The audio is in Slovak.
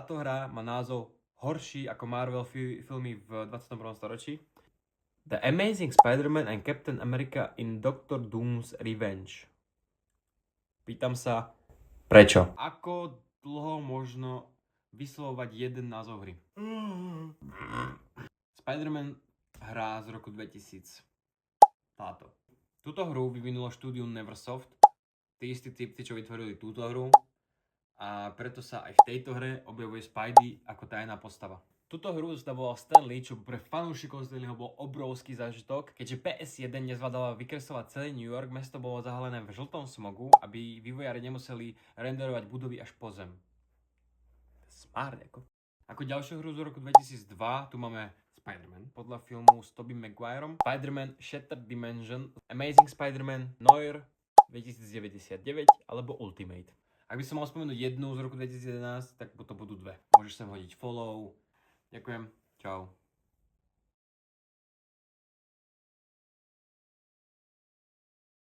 Táto hra má názov horší ako Marvel filmy v 21. storočí. The Amazing Spider-Man and Captain America in Doctor Doom's Revenge. Pýtam sa, prečo? Ako dlho možno vyslovovať jeden názov hry? Spider-Man hra z roku 2000. Táto. Túto hru vyvinulo štúdium Neversoft, tí istí typci, čo vytvorili túto hru, a preto sa aj v tejto hre objavuje Spidey ako tajná postava. Túto hru zastavoval Stan Lee, čo pre fanúšikov Stanleyho bol obrovský zážitok, keďže PS1 nezvládala vykresovať celý New York, mesto bolo zahalené v žltom smogu, aby vývojári nemuseli renderovať budovy až po zem. Smart, ako. Ako ďalšiu hru z roku 2002 tu máme Spider-Man, podľa filmu s Tobey Maguirom, Spider-Man Shattered Dimension, Amazing Spider-Man, Noir 2099 alebo Ultimate. Ak by som mal spomenúť jednu z roku 2011, tak to budú dve. Môžeš sem hodiť follow. Ďakujem. Čau.